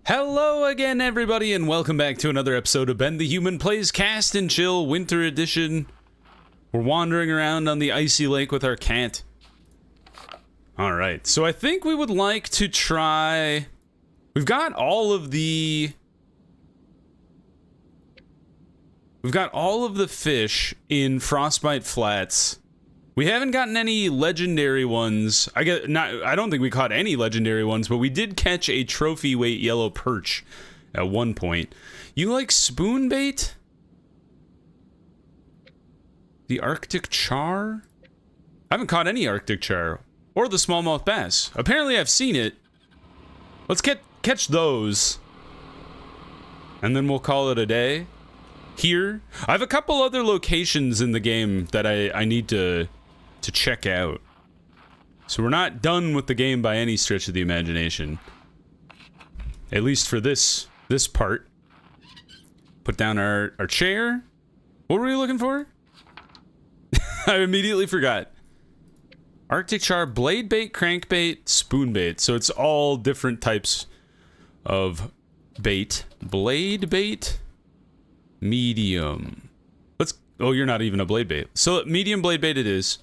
Hello again, everybody, and welcome back to another episode of Ben the Human Plays Cast and Chill Winter Edition. We're wandering around on the icy lake with our cat. Alright, so I think we would like to try... We've got all of the fish in Frostbite Flats. We haven't gotten any legendary ones. I don't think we caught any legendary ones, but we did catch a trophy weight yellow perch at one point. You like spoon bait? The Arctic char? I haven't caught any Arctic char or the smallmouth bass. Apparently I've seen it. Let's catch those. And then we'll call it a day. Here. I have a couple other locations in the game that I need to check out. So we're not done with the game by any stretch of the imagination. At least for this part. Put down our chair. What were we looking for? I immediately forgot. Arctic char, blade bait, crankbait, spoon bait. So it's all different types of bait. Blade bait, medium. Oh, you're not even a blade bait. So medium blade bait it is.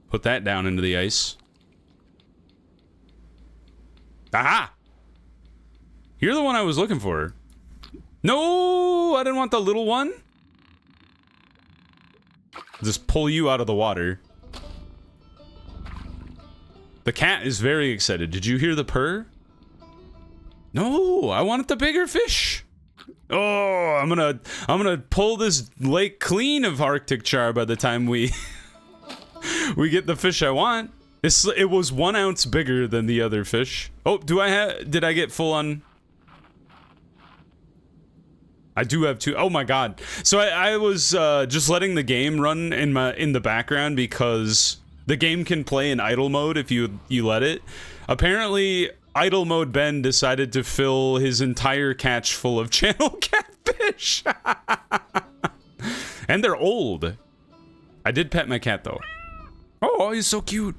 Put that down into the ice. Aha! You're the one I was looking for. No, I didn't want the little one. Just pull you out of the water. The cat is very excited. Did you hear the purr? No, I wanted the bigger fish. Oh, I'm gonna pull this lake clean of Arctic char by the time we we get the fish I want. It was 1 ounce bigger than the other fish. Oh, did I get full on? I do have 2. Oh my god. So I was just letting the game run in the background because the game can play in idle mode if you let it. Apparently, idle mode Ben decided to fill his entire catch full of channel catfish. And they're old. I did pet my cat though. Oh, he's so cute.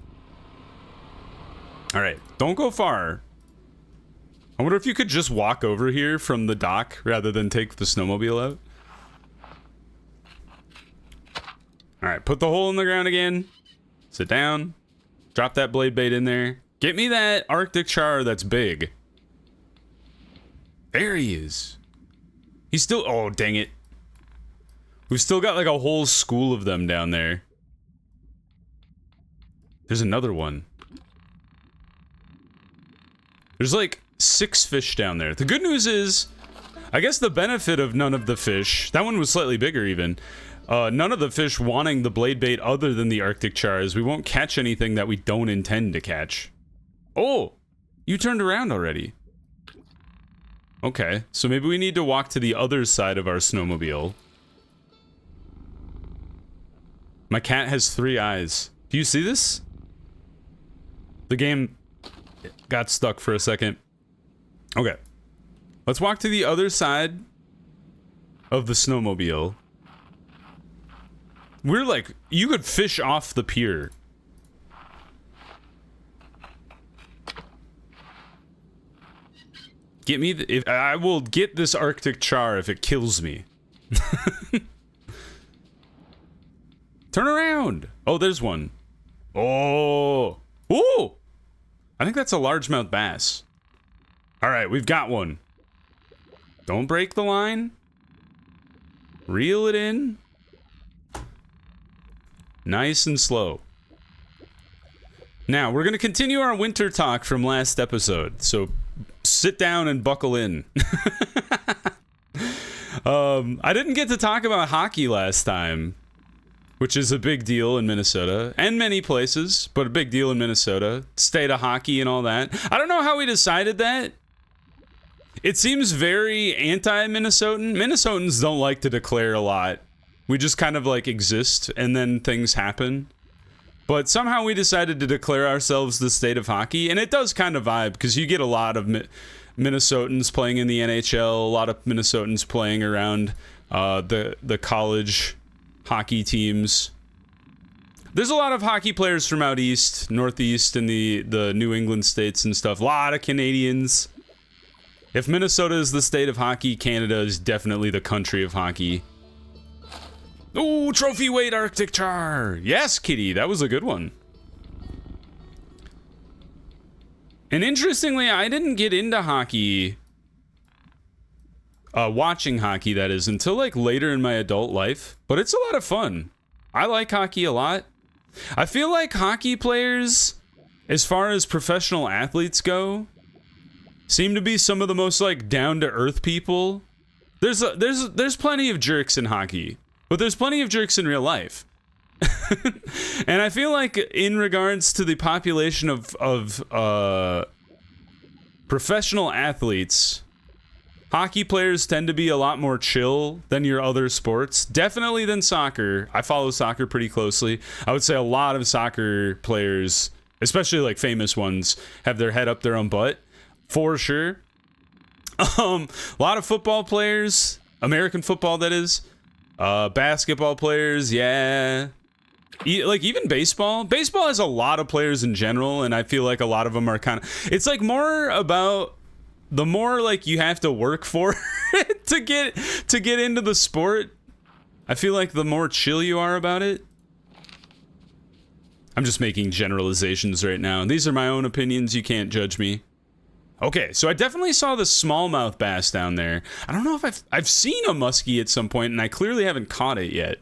All right, don't go far. I wonder if you could just walk over here from the dock rather than take the snowmobile out. All right, put the hole in the ground again. Sit down. Drop that blade bait in there. Get me that Arctic char that's big. There he is. He's still... Oh, dang it. We've still got like a whole school of them down there. There's another one. There's like 6 fish down there. The good news is, I guess the benefit of none of the fish, that one was slightly bigger even, none of the fish wanting the blade bait other than the Arctic char is we won't catch anything that we don't intend to catch. Oh, you turned around already. Okay, so maybe we need to walk to the other side of our snowmobile. My cat has 3 eyes. Do you see this? The game got stuck for a second. Okay. Let's walk to the other side of the snowmobile. We're like, you could fish off the pier. Get me I will get this Arctic char if it kills me. Turn around. Oh, there's one. Oh. Ooh. I think that's a largemouth bass. All right, we've got one. Don't break the line. Reel it in. Nice and slow. Now, we're going to continue our winter talk from last episode. So sit down and buckle in. I didn't get to talk about hockey last time, which is a big deal in Minnesota and many places, but a big deal in Minnesota. State of hockey and all that. I don't know how we decided that. It seems very anti-Minnesotan. Minnesotans don't like to declare a lot. We just kind of like exist and then things happen. But somehow we decided to declare ourselves the state of hockey, and it does kind of vibe because you get a lot of Minnesotans playing in the NHL, a lot of Minnesotans playing around the college hockey teams. There's a lot of hockey players from out east, northeast, and the New England states and stuff. A lot of Canadians. If Minnesota is the state of hockey, Canada is definitely the country of hockey. Ooh, trophy weight Arctic Char. Yes, Kitty, that was a good one. And interestingly, I didn't get into hockey, watching hockey, that is, until like later in my adult life. But it's a lot of fun. I like hockey a lot. I feel like hockey players, as far as professional athletes go, seem to be some of the most like down-to-earth people. There's plenty of jerks in hockey, but there's plenty of jerks in real life. And I feel like in regards to the population of professional athletes, hockey players tend to be a lot more chill than your other sports. Definitely than soccer. I follow soccer pretty closely. I would say a lot of soccer players, especially like famous ones, have their head up their own butt. For sure. A lot of football players, American football that is, basketball players, yeah. Like even baseball. Baseball has a lot of players in general, and I feel like a lot of them are kind of, it's like more about the more like you have to work for it to get into the sport. I feel like the more chill you are about it. I'm just making generalizations right now. These are my own opinions. You can't judge me. Okay, so I definitely saw the smallmouth bass down there. I don't know if I've seen a muskie at some point, and I clearly haven't caught it yet.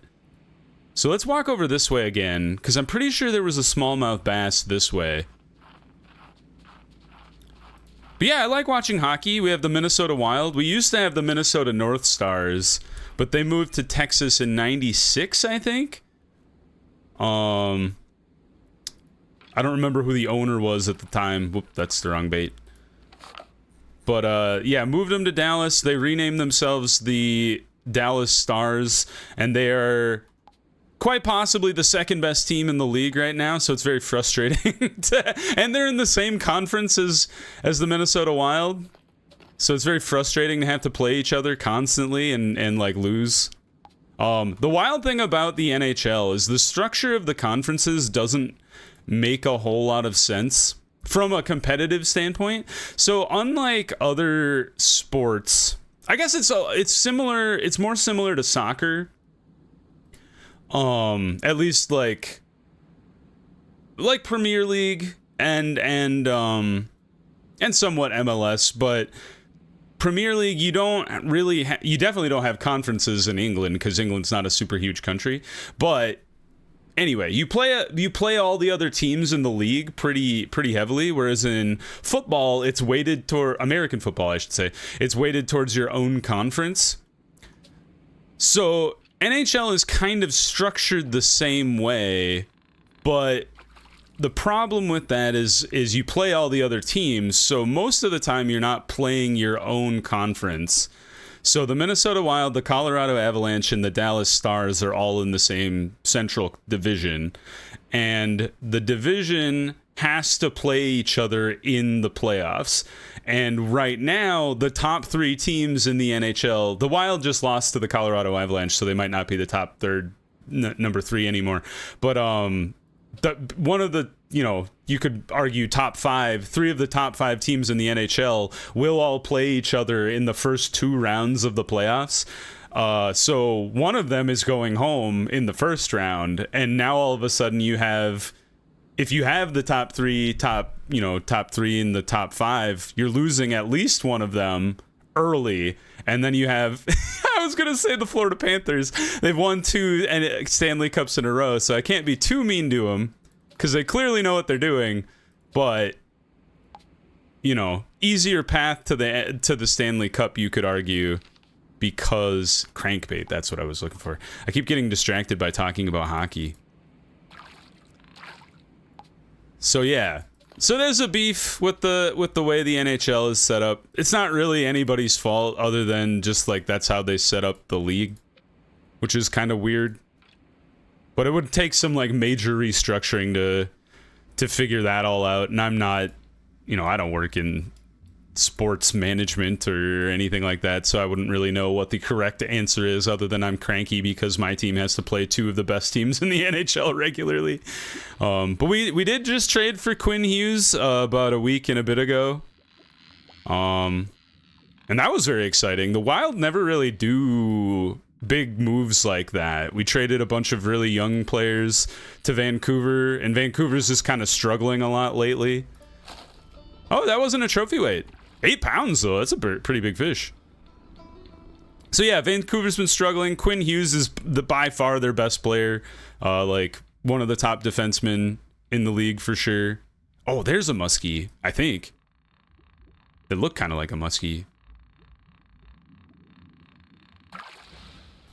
So let's walk over this way again, because I'm pretty sure there was a smallmouth bass this way. But yeah, I like watching hockey. We have the Minnesota Wild. We used to have the Minnesota North Stars, but they moved to Texas in '96, I think. I don't remember who the owner was at the time. Whoop, that's the wrong bait. But, yeah, moved them to Dallas. They renamed themselves the Dallas Stars, and they are quite possibly the second best team in the league right now, so it's very frustrating. And they're in the same conference as the Minnesota Wild, so it's very frustrating to have to play each other constantly and like, lose. The wild thing about the NHL is the structure of the conferences doesn't make a whole lot of sense from a competitive standpoint. So unlike other sports, I guess it's similar. It's more similar to soccer. At least like Premier League and somewhat MLS, but Premier League, you don't really you definitely don't have conferences in England because England's not a super huge country. But anyway, you play all the other teams in the league pretty heavily, whereas in football, it's weighted toward American football, I should say. It's weighted towards your own conference. So NHL is kind of structured the same way, but the problem with that is you play all the other teams, so most of the time you're not playing your own conference. So the Minnesota Wild, the Colorado Avalanche, and the Dallas Stars are all in the same central division. And the division has to play each other in the playoffs. And right now, the top three teams in the NHL, the Wild just lost to the Colorado Avalanche, so they might not be the top number three anymore. But one of the, you could argue top five, three of the top five teams in the NHL will all play each other in the first two rounds of the playoffs. So one of them is going home in the first round, and now all of a sudden you have, if you have the top three in the top five, you're losing at least one of them early. And then you have, I was going to say the Florida Panthers. They've won 2 Stanley Cups in a row, so I can't be too mean to them because they clearly know what they're doing. But, easier path to the Stanley Cup, you could argue, because crankbait, that's what I was looking for. I keep getting distracted by talking about hockey. So yeah, so there's a beef with the way the NHL is set up. It's not really anybody's fault other than just like that's how they set up the league, which is kind of weird. But it would take some like major restructuring to figure that all out. And I'm not, I don't work in sports management or anything like that, so I wouldn't really know what the correct answer is other than I'm cranky because my team has to play two of the best teams in the NHL regularly. But we did just trade for Quinn Hughes about a week and a bit ago. And that was very exciting. The Wild never really do big moves like that. We traded a bunch of really young players to Vancouver, and Vancouver's just kind of struggling a lot lately. Oh, that wasn't a trophy weight. 8 pounds, though. That's a pretty big fish. So, yeah, Vancouver's been struggling. Quinn Hughes is by far their best player. Like, one of the top defensemen in the league for sure. Oh, there's a muskie, I think. It looked kind of like a muskie.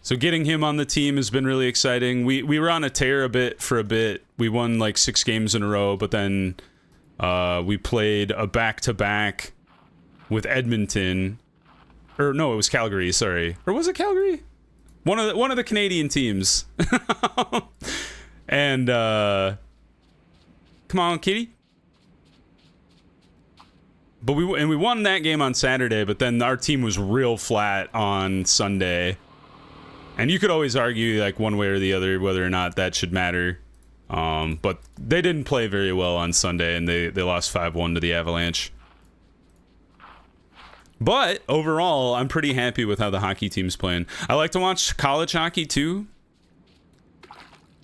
So getting him on the team has been really exciting. We were on a tear for a bit. We won like 6 games in a row, but then we played a back-to-back with Edmonton. Or no, it was Calgary, sorry. Or was it Calgary? One of the Canadian teams. And come on, kitty. But we won that game on Saturday, but then our team was real flat on Sunday. And you could always argue like one way or the other whether or not that should matter. But they didn't play very well on Sunday, and they lost 5-1 to the Avalanche. But overall, I'm pretty happy with how the hockey team's playing. I like to watch college hockey too.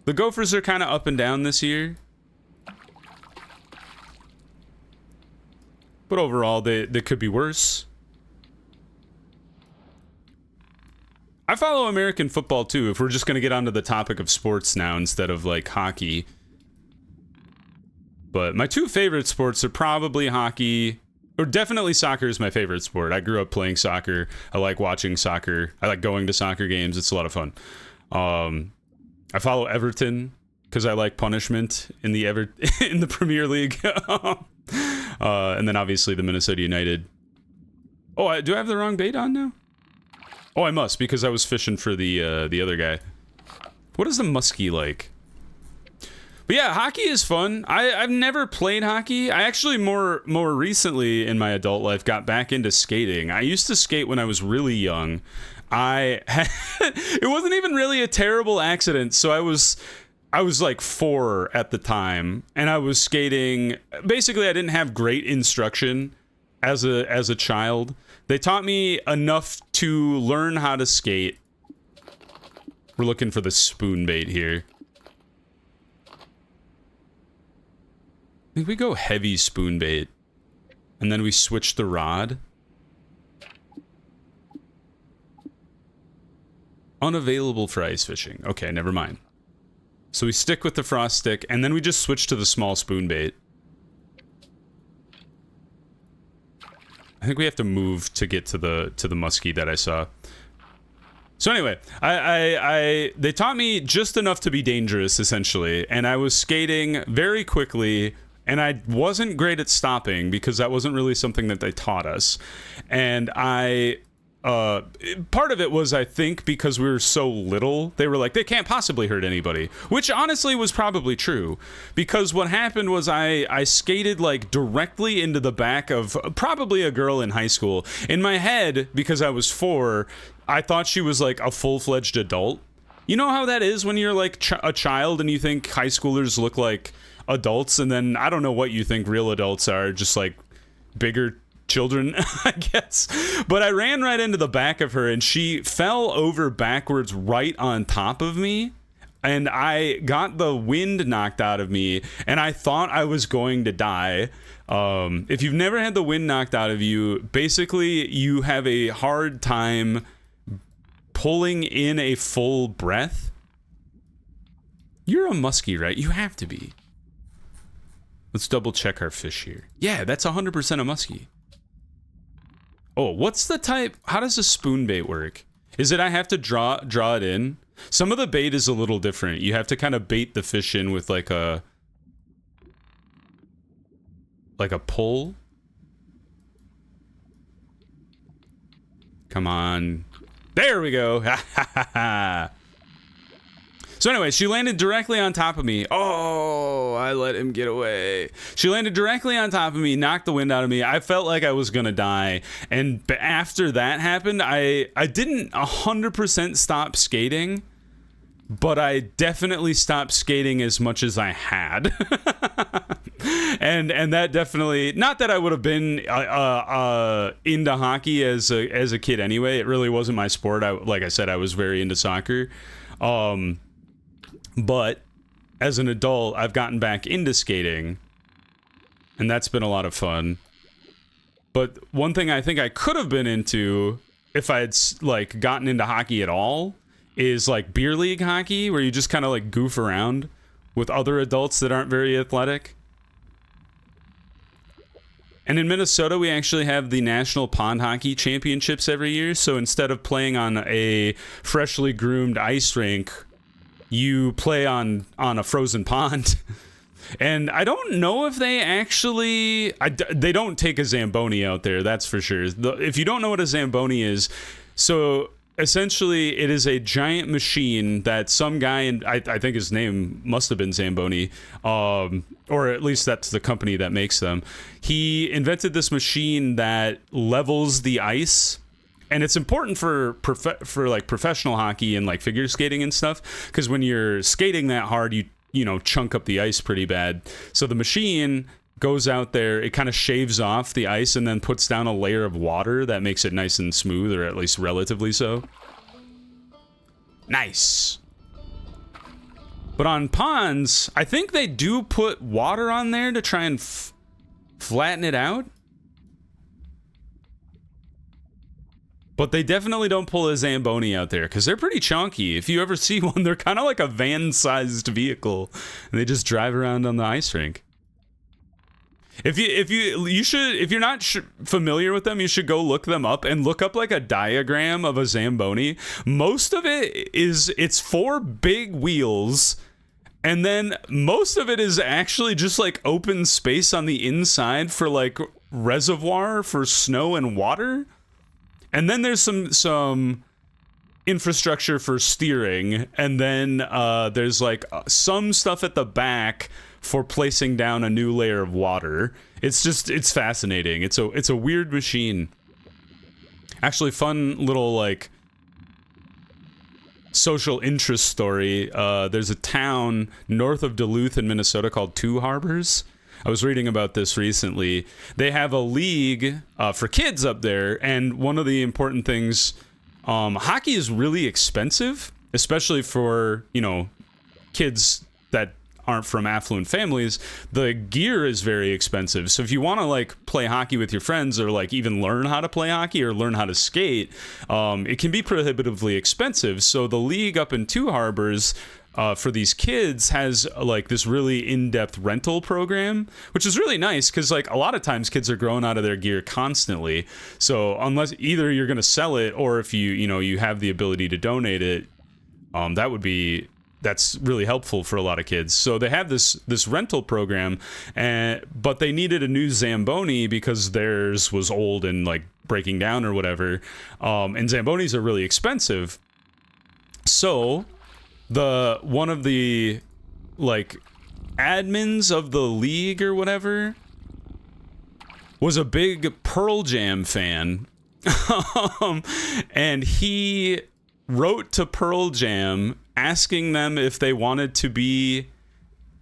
The Gophers are kind of up and down this year. But overall, they could be worse. I follow American football too, if we're just going to get onto the topic of sports now instead of like hockey. But my 2 favorite sports are probably hockey, or definitely soccer is my favorite sport. I grew up playing soccer. I like watching soccer. I like going to soccer games. It's a lot of fun. I follow Everton because I like punishment in the in the Premier League. And then obviously the Minnesota United. Oh, do I have the wrong bait on now? Oh, I must, because I was fishing for the other guy. What is the muskie like? But yeah, hockey is fun. I've never played hockey. I actually more recently in my adult life got back into skating. I used to skate when I was really young. It wasn't even really a terrible accident. So I was like 4 at the time, and I was skating. Basically, I didn't have great instruction as a child. They taught me enough to learn how to skate. We're looking for the spoon bait here. I think we go heavy spoon bait, and then we switch the rod. Unavailable for ice fishing. Okay, never mind. So we stick with the frost stick, and then we just switch to the small spoon bait. I think we have to move to get to the muskie that I saw. So anyway, they taught me just enough to be dangerous, essentially, and I was skating very quickly, and I wasn't great at stopping because that wasn't really something that they taught us. And part of it was, I think, because we were so little, they were like, they can't possibly hurt anybody, which honestly was probably true, because what happened was I skated like directly into the back of probably a girl in high school. In my head, because I was 4, I thought she was like a full-fledged adult. You know how that is when you're like a child and you think high schoolers look like adults, and then I don't know what you think real adults are, just like bigger children, I guess. But I ran right into the back of her, and she fell over backwards right on top of me, and I got the wind knocked out of me, and I thought I was going to die. If you've never had the wind knocked out of you, basically you have a hard time pulling in a full breath. You're a muskie, right? You have to be. Let's double check our fish here. Yeah, that's 100% a muskie. Oh, what's the type? How does a spoon bait work? Is it I have to draw it in? Some of the bait is a little different. You have to kind of bait the fish in with like a pull. Come on. There we go. So anyway, she landed directly on top of me. Oh, I let him get away. She landed directly on top of me, knocked the wind out of me. I felt like I was going to die. And after that happened, I didn't 100% stop skating, but I definitely stopped skating as much as I had. and that definitely, not that I would have been into hockey as a kid anyway. It really wasn't my sport. Like I said, I was very into soccer. But as an adult, I've gotten back into skating, and that's been a lot of fun. But one thing I think I could have been into if I had like gotten into hockey at all is like beer league hockey, where you just kind of like goof around with other adults that aren't very athletic. And in Minnesota, we actually have the National Pond Hockey Championships every year. So instead of playing on a freshly groomed ice rink, you play on a frozen pond. And I don't know if they actually... they don't take a Zamboni out there, that's for sure. If you don't know what a Zamboni is... So essentially, it is a giant machine that some guy, and I think his name must have been Zamboni, or at least that's the company that makes them. He invented this machine that levels the ice. And it's important for like professional hockey and like figure skating and stuff, because when you're skating that hard, you know, chunk up the ice pretty bad. So the machine goes out there, it kind of shaves off the ice and then puts down a layer of water that makes it nice and smooth, or at least relatively so. Nice. But on ponds, I think they do put water on there to try and flatten it out. But they definitely don't pull a Zamboni out there, because they're pretty chunky. If you ever see one, they're kind of like a van-sized vehicle, and they just drive around on the ice rink. If you're not familiar with them, you should go look them up and look up like a diagram of a Zamboni. Most of it's 4 big wheels, and then most of it is actually just like open space on the inside for like reservoir for snow and water. And then there's some infrastructure for steering, and then there's like some stuff at the back for placing down a new layer of water. It's fascinating. It's a weird machine. Actually, fun little like social interest story. There's a town north of Duluth in Minnesota called Two Harbors. I was reading about this recently. They have a league for kids up there, and one of the important things, hockey is really expensive, especially for, you know, kids that aren't from affluent families. The gear is very expensive. So if you want to like play hockey with your friends, or like even learn how to play hockey or learn how to skate, it can be prohibitively expensive. So the league up in Two Harbors, for these kids, has like this really in-depth rental program, which is really nice, because like a lot of times kids are growing out of their gear constantly. So unless either you're going to sell it, or if you have the ability to donate it, that's really helpful for a lot of kids. So they have this rental program, but they needed a new Zamboni because theirs was old and like breaking down or whatever. And Zambonis are really expensive. So one of the like admins of the league or whatever was a big Pearl Jam fan. And he wrote to Pearl Jam asking them if they wanted to be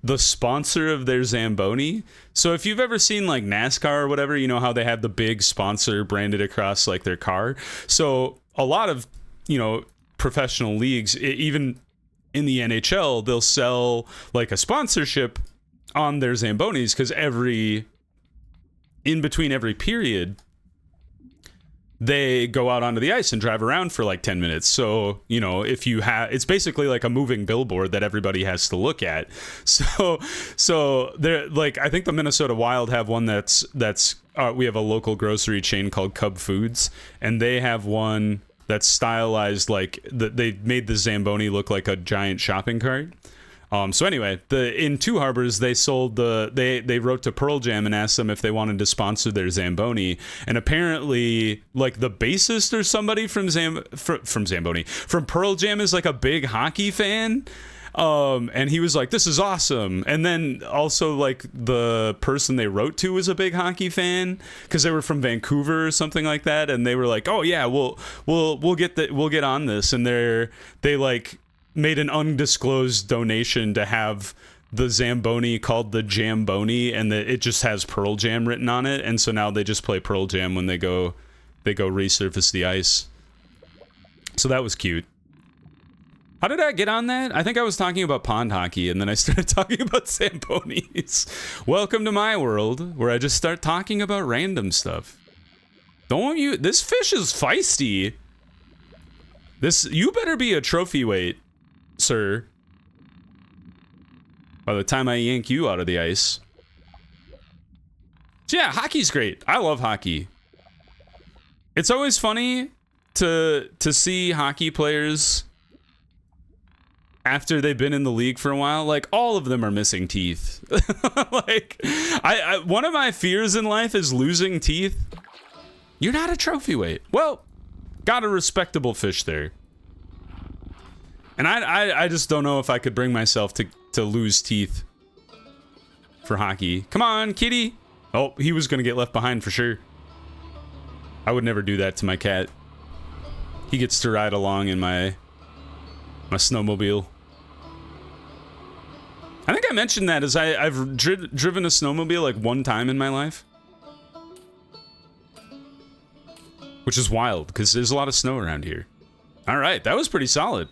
the sponsor of their Zamboni. So if you've ever seen like NASCAR or whatever, you know how they have the big sponsor branded across like their car. So a lot of, you know, professional leagues, even in the NHL, they'll sell like a sponsorship on their Zambonis, because in between every period, they go out onto the ice and drive around for like 10 minutes. So, you know, it's basically like a moving billboard that everybody has to look at. So they're like, I think the Minnesota Wild have one that's we have a local grocery chain called Cub Foods, and they have one that's stylized like they made the Zamboni look like a giant shopping cart. So anyway, in Two Harbors, they wrote to Pearl Jam and asked them if they wanted to sponsor their Zamboni, and apparently like the bassist or somebody from Pearl Jam is like a big hockey fan. And he was like, this is awesome. And then also like the person they wrote to was a big hockey fan because they were from Vancouver or something like that. And they were like, oh yeah, we'll get on this. And they like made an undisclosed donation to have the Zamboni called the Jamboni, and it just has Pearl Jam written on it. And so now they just play Pearl Jam when they go resurface the ice. So that was cute. How did I get on that? I think I was talking about pond hockey, and then I started talking about Zambonis. Welcome to my world, where I just start talking about random stuff. Don't you? This fish is feisty. You better be a trophy weight, sir. By the time I yank you out of the ice. So yeah, hockey's great. I love hockey. It's always funny to see hockey players after they've been in the league for a while. Like, all of them are missing teeth. Like, one of my fears in life is losing teeth. You're not a trophy weight. Well, got a respectable fish there. And I just don't know if I could bring myself to lose teeth for hockey. Come on, kitty. Oh, he was going to get left behind for sure. I would never do that to my cat. He gets to ride along in my snowmobile. I think I mentioned that as I've driven a snowmobile like one time in my life. Which is wild, because there's a lot of snow around here. All right, that was pretty solid.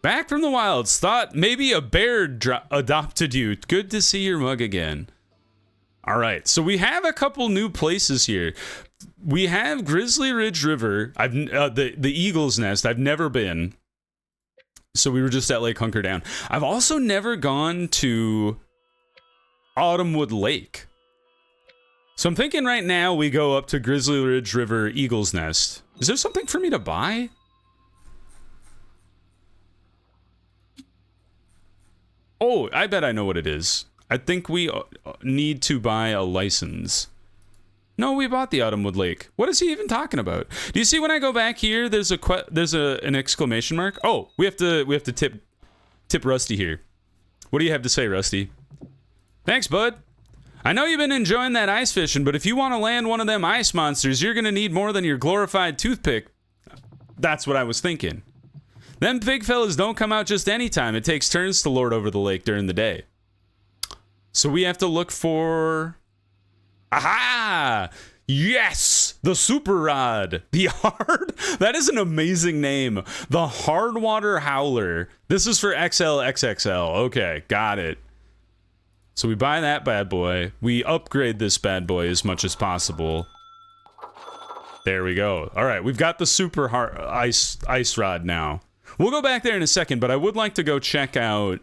Back from the wilds. Thought maybe a bear adopted you. Good to see your mug again. All right, so we have a couple new places here. We have Grizzly Ridge River. The Eagle's Nest. I've never been. So we were just at Lake Hunker Down. I've also never gone to Autumnwood Lake. So I'm thinking right now we go up to Grizzly Ridge River, Eagle's Nest. Is there something for me to buy? Oh, I bet I know what it is. I think we need to buy a license. No, we bought the Autumnwood Lake. What is he even talking about? Do you see when I go back here? There's an exclamation mark. Oh, we have to tip Rusty here. What do you have to say, Rusty? Thanks, bud. I know you've been enjoying that ice fishing, but if you want to land one of them ice monsters, you're gonna need more than your glorified toothpick. That's what I was thinking. Them big fellas don't come out just any time. It takes turns to lord over the lake during the day. So we have to look for... Aha! Yes! The Super Rod. That is an amazing name. The Hardwater Howler. This is for XXL. Okay, got it. So we buy that bad boy. We upgrade this bad boy as much as possible. There we go. All right, we've got the Super Ice Rod now. We'll go back there in a second, but I would like to go check out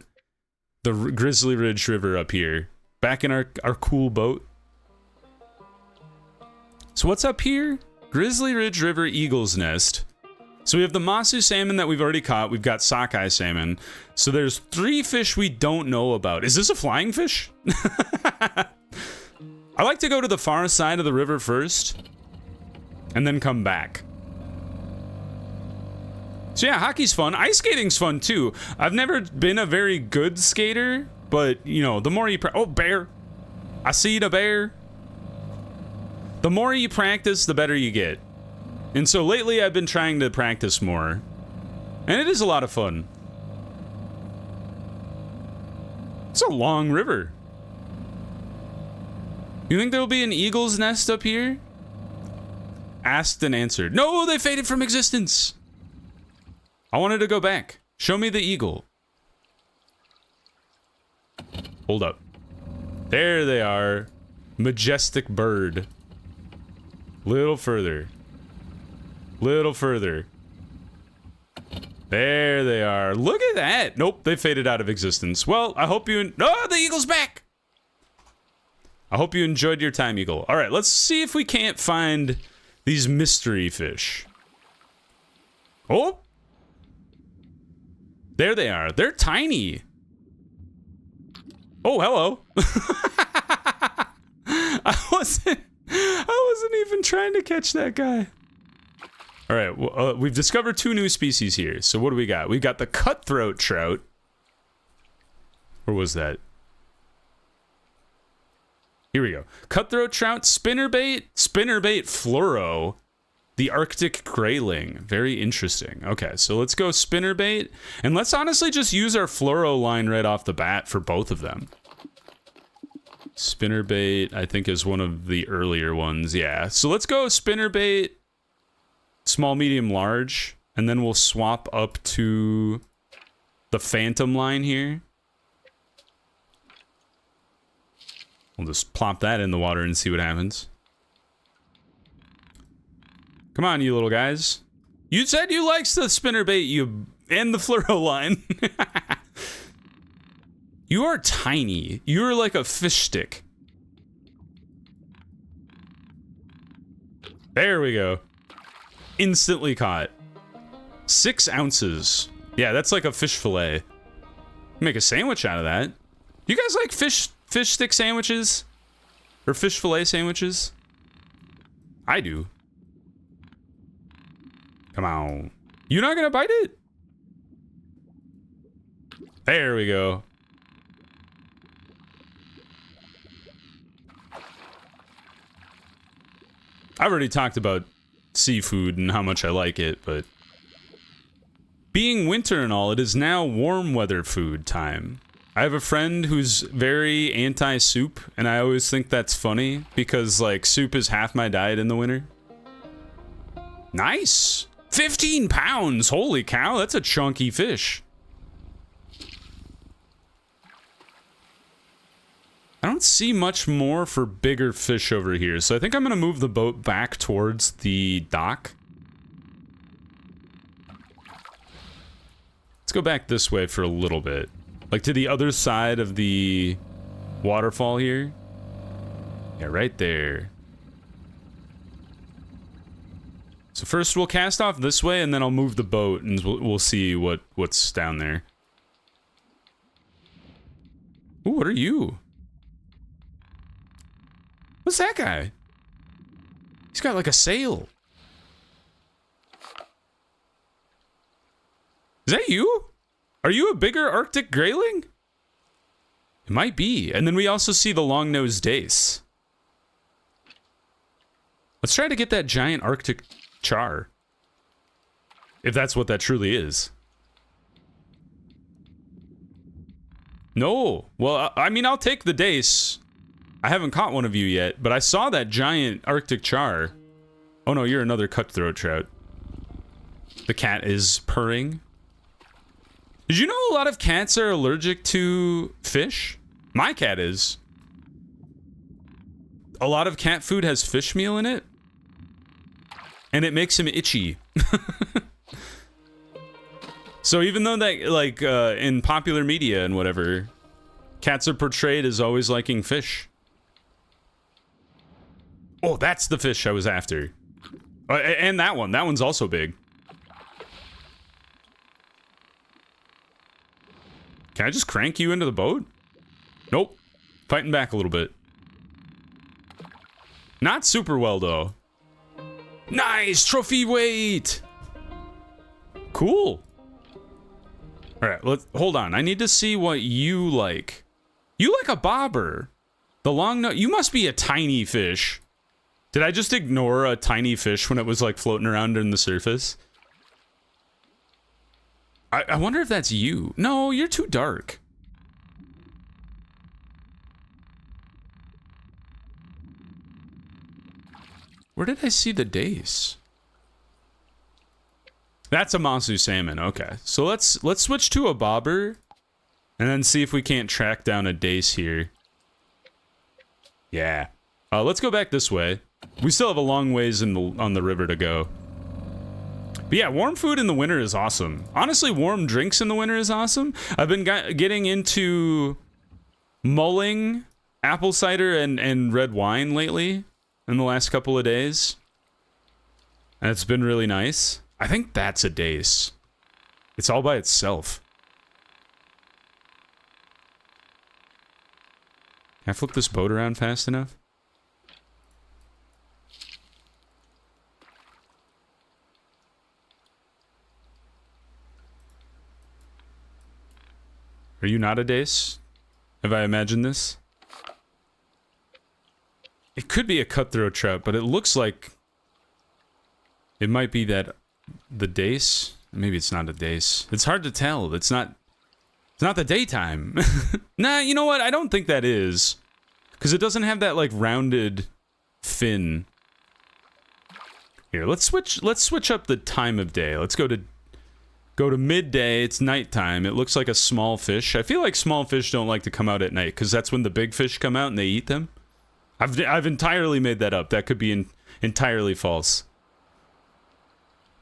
the Grizzly Ridge River up here. Back in our cool boat. So what's up here? Grizzly Ridge River, Eagle's Nest. So we have the Masu salmon that we've already caught. We've got sockeye salmon. So there's 3 fish we don't know about. Is this a flying fish? I like to go to the far side of the river first and then come back. So yeah, hockey's fun. Ice skating's fun too. I've never been a very good skater, but you know, the more you oh, bear. I see the bear. The more you practice, the better you get. And so lately I've been trying to practice more. And it is a lot of fun. It's a long river. You think there'll be an eagle's nest up here? Asked and answered. No, they faded from existence. I wanted to go back. Show me the eagle. Hold up. There they are. Majestic bird. Little further. Little further. There they are. Look at that. Nope, they faded out of existence. Well, I hope you... Oh, the eagle's back! I hope you enjoyed your time, eagle. All right, let's see if we can't find these mystery fish. Oh! There they are. They're tiny. Oh, hello. I wasn't even trying to catch that guy. All right, well, we've discovered 2 new species here. So what do we got? We got the cutthroat trout. Where was that? Here we go. Cutthroat trout, spinnerbait fluoro, the Arctic grayling. Very interesting. Okay, so let's go spinnerbait, and let's honestly just use our fluoro line right off the bat for both of them. Spinnerbait, I think, is one of the earlier ones. Yeah, so let's go spinnerbait, small, medium, large, and then we'll swap up to the phantom line here. We'll just plop that in the water and see what happens. Come on, you little guys. You said you liked the spinnerbait, you and the fluoro line. You are tiny. You're like a fish stick. There we go. Instantly caught. 6 ounces. Yeah, that's like a fish fillet. Make a sandwich out of that. You guys like fish stick sandwiches? Or fish fillet sandwiches? I do. Come on. You not gonna bite it? There we go. I've already talked about seafood and how much I like it, but being winter and all, it is now warm weather food time. I have a friend who's very anti-soup, and I always think that's funny because, like, soup is half my diet in the winter. Nice! 15 pounds! Holy cow, that's a chunky fish. I don't see much more for bigger fish over here, so I think I'm gonna move the boat back towards the dock. Let's go back this way for a little bit. Like to the other side of the waterfall here. Yeah, right there. So first we'll cast off this way, and then I'll move the boat, and we'll see what's down there. Ooh, what are you? What's that guy? He's got like a sail. Is that you? Are you a bigger Arctic grayling? It might be. And then we also see the long-nosed dace. Let's try to get that giant Arctic char. If that's what that truly is. No. Well, I mean, I'll take the dace. I haven't caught one of you yet, but I saw that giant Arctic char. Oh no, you're another cutthroat trout. The cat is purring. Did you know a lot of cats are allergic to fish? My cat is. A lot of cat food has fish meal in it. And it makes him itchy. So even though that, like, in popular media and whatever, cats are portrayed as always liking fish. Oh, that's the fish I was after. And that one. That one's also big. Can I just crank you into the boat? Nope. Fighting back a little bit. Not super well, though. Nice! Trophy weight! Cool. Alright, hold on. I need to see what you like. You like a bobber. The long nose. You must be a tiny fish. Did I just ignore a tiny fish when it was, like, floating around in the surface? I wonder if that's you. No, you're too dark. Where did I see the dace? That's a Masu salmon. Okay, so let's switch to a bobber, and then see if we can't track down a dace here. Yeah. Let's go back this way. We still have a long ways on the river to go. But yeah, warm food in the winter is awesome. Honestly, warm drinks in the winter is awesome. I've been getting into mulling, apple cider, and red wine lately in the last couple of days. And it's been really nice. I think that's a dace. It's all by itself. Can I flip this boat around fast enough? Are you not a dace? Have I imagined this? It could be a cutthroat trout, but it looks like it might be that the dace. Maybe it's not a dace. It's hard to tell. It's not the daytime. Nah, you know what? I don't think that is. Because it doesn't have that, like, rounded fin. Here, let's switch up the time of day. Let's go to midday. It's nighttime. It looks like a small fish. I feel like small fish don't like to come out at night because that's when the big fish come out and they eat them. I've entirely made that up. That could be entirely false.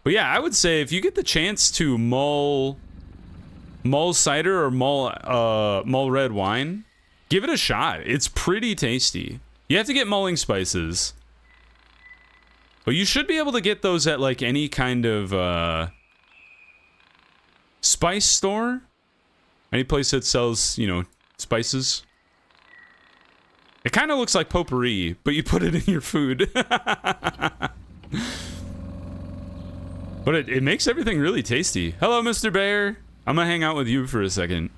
But yeah, I would say if you get the chance to mull cider or mull red wine, give it a shot. It's pretty tasty. You have to get mulling spices. But you should be able to get those at like any kind of spice store. Any place that sells, you know, spices. It kind of looks like potpourri, but you put it in your food. But it makes everything really tasty. Hello, Mr. Bear. I'm gonna hang out with you for a second.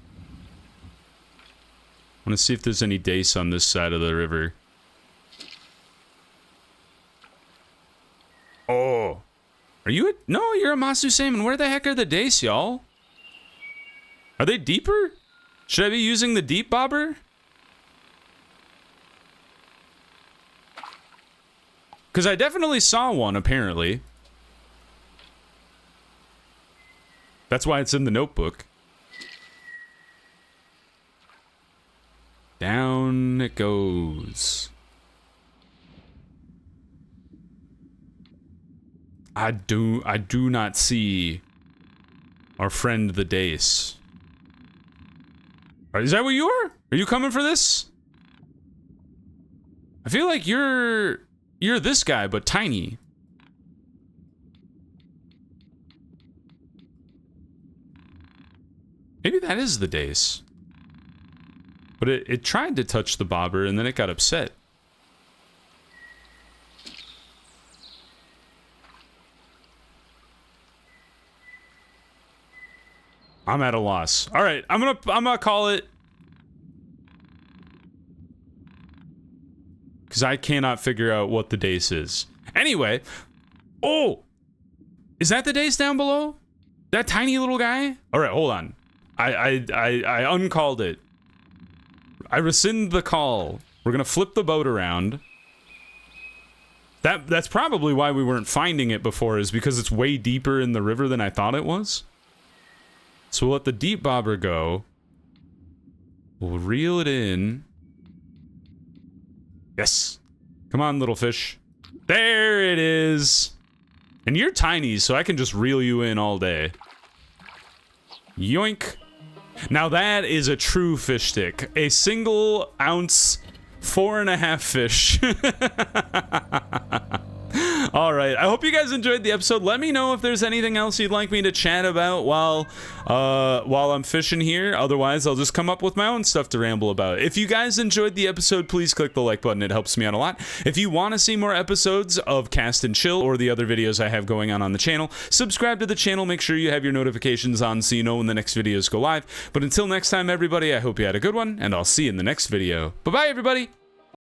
I want to see if there's any dace on this side of the river. Oh. Are you a... No, you're a Masu salmon. Where the heck are the dace, y'all? Are they deeper? Should I be using the deep bobber? Because I definitely saw one, apparently. That's why it's in the notebook. Down it goes. I do not see our friend the dace. Is that what you are? Are you coming for this? I feel like you're this guy, but tiny. Maybe that is the dace. But it tried to touch the bobber, and then it got upset. I'm at a loss. All right, I'm gonna call it. Because I cannot figure out what the dace is. Anyway. Oh! Is that the dace down below? That tiny little guy? Alright, hold on. I uncalled it. I rescind the call. We're gonna flip the boat around. That's probably why we weren't finding it before, is because it's way deeper in the river than I thought it was. So we'll let the deep bobber go. We'll reel it in. Yes. Come on, little fish. There it is. And you're tiny, so I can just reel you in all day. Yoink. Now that is a true fish stick. A single ounce, 4.5 fish. All right, I hope you guys enjoyed the episode. Let me know if there's anything else you'd like me to chat about while I'm fishing here. Otherwise, I'll just come up with my own stuff to ramble about. If you guys enjoyed the episode, please click the like button. It helps me out a lot. If you want to see more episodes of Cast and Chill or the other videos I have going on the channel, subscribe to the channel. Make sure you have your notifications on so you know when the next videos go live. But until next time, everybody, I hope you had a good one, and I'll see you in the next video. Bye-bye, everybody!